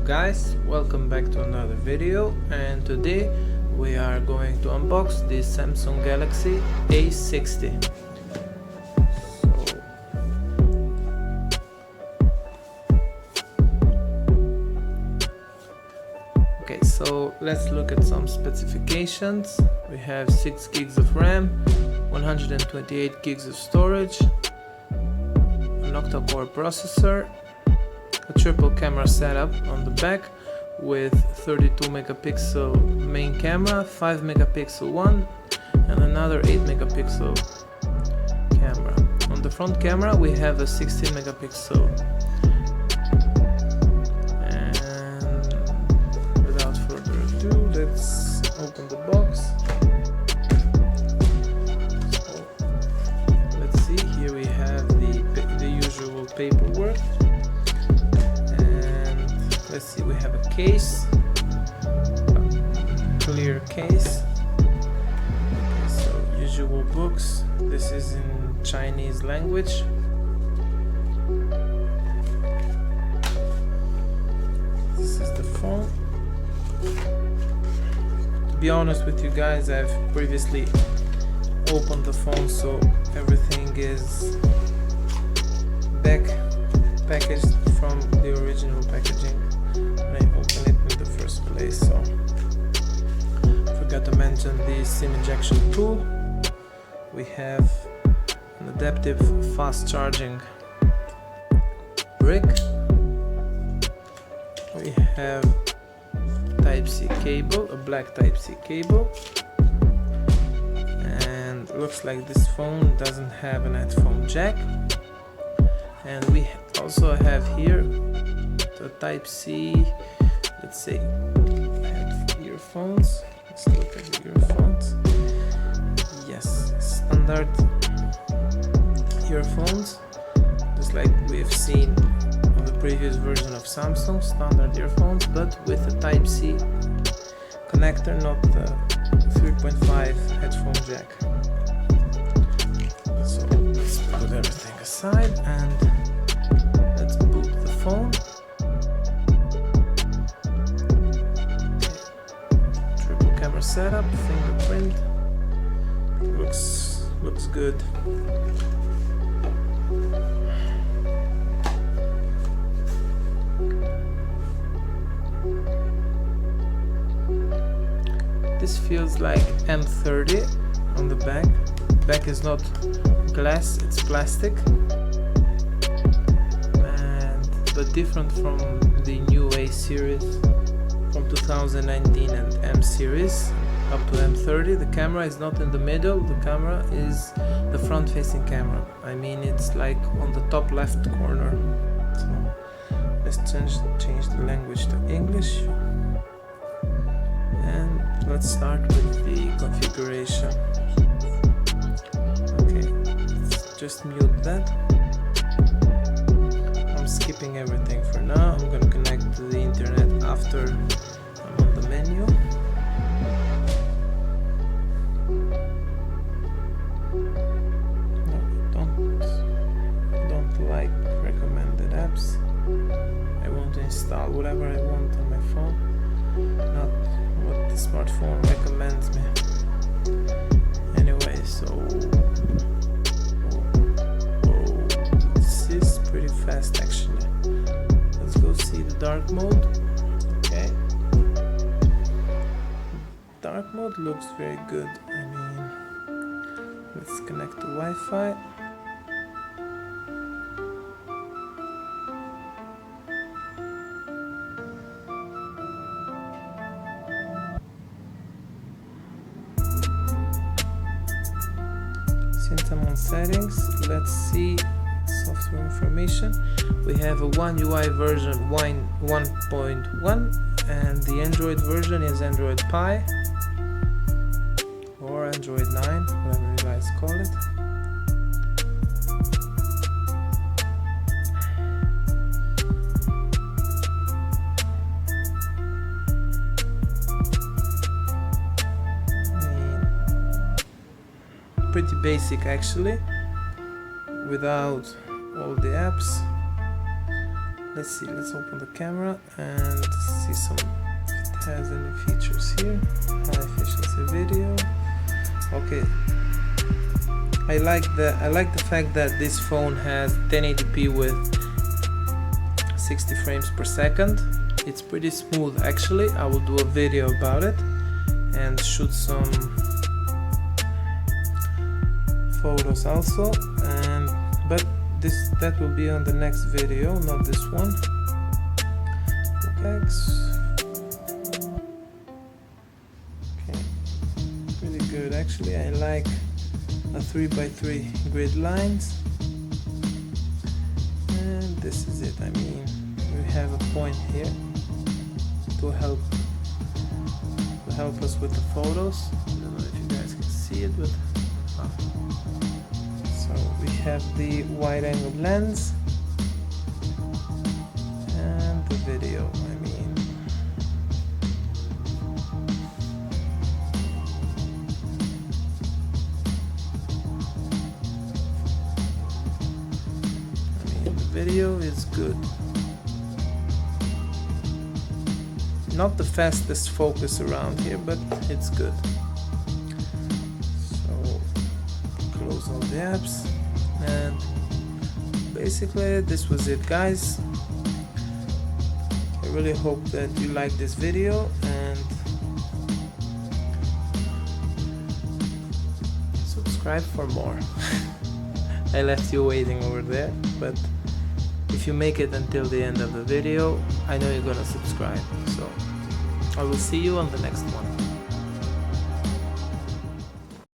Guys, welcome back to another video, and today we are going to unbox the Samsung Galaxy A60. So let's look at some specifications. We have 6 gigs of RAM, 128 gigs of storage, an octa-core processor, a triple camera setup on the back with 32 megapixel main camera, 5 megapixel one, and another 8 megapixel camera. On the front camera we have a 16 megapixel. And without further ado, let's open the box. So let's see, here we have the usual paperwork. Let's see, we have a case, a clear case. Okay, so usual books. This is in Chinese language. This is the phone. To be honest with you guys, I've previously opened the phone, so everything is packaged from the original packaging. I open it in the first place, so forgot to mention the SIM injection tool. We have an adaptive fast charging brick. We have Type-C cable, a black Type-C cable, and looks like this phone doesn't have an headphone jack. And we also have here the Type-C, let's say, earphones. Let's look at the earphones. Yes, standard earphones, just like we've seen on the previous version of Samsung, standard earphones, but with a Type-C connector, not the 3.5 headphone jack. So let's put everything aside and let's boot the phone. Triple camera setup, fingerprint. Looks good. This feels like M30 on the back. Back is not glass, it's plastic, but different from the new A series from 2019 and M series up to M30. The camera is not in the middle, the camera is the front facing camera. I mean, it's like on the top left corner. So let's change the language to English, and let's start with the configuration. Okay, let's just mute that. I'm skipping everything for now. I'm gonna connect to the internet after I'm on the menu. No, don't like recommended apps. I want to install whatever I want on my phone, not what the smartphone recommends me. Anyway, so this is pretty fast actually. Let's go see the dark mode. Okay, dark mode looks very good. I mean, let's connect to Wi-Fi. Since I'm on settings, let's see software information. We have a One UI version 1.1, and the Android version is Android Pie or Android 9, whatever you guys call it. Pretty basic actually, without all the apps. let's see, let's open the camera and see some if it has any features here. High efficiency video. Okay, I like the fact that this phone has 1080p with 60 frames per second. It's pretty smooth actually. I will do a video about it and shoot some photos also, but that will be on the next video, not this one. Okay, pretty good actually. I like a 3x3 grid lines, and this is it. I mean, we have a point here to help us with the photos. I don't know if you guys can see it, but so we have the wide angle lens and the video. I mean, the video is good. Not the fastest focus around here, but it's good. So close all the apps, and basically this was it, guys. I really hope that you liked this video, and subscribe for more. I left you waiting over there, but if you make it until the end of the video, I know you're gonna subscribe. So I will see you on the next one.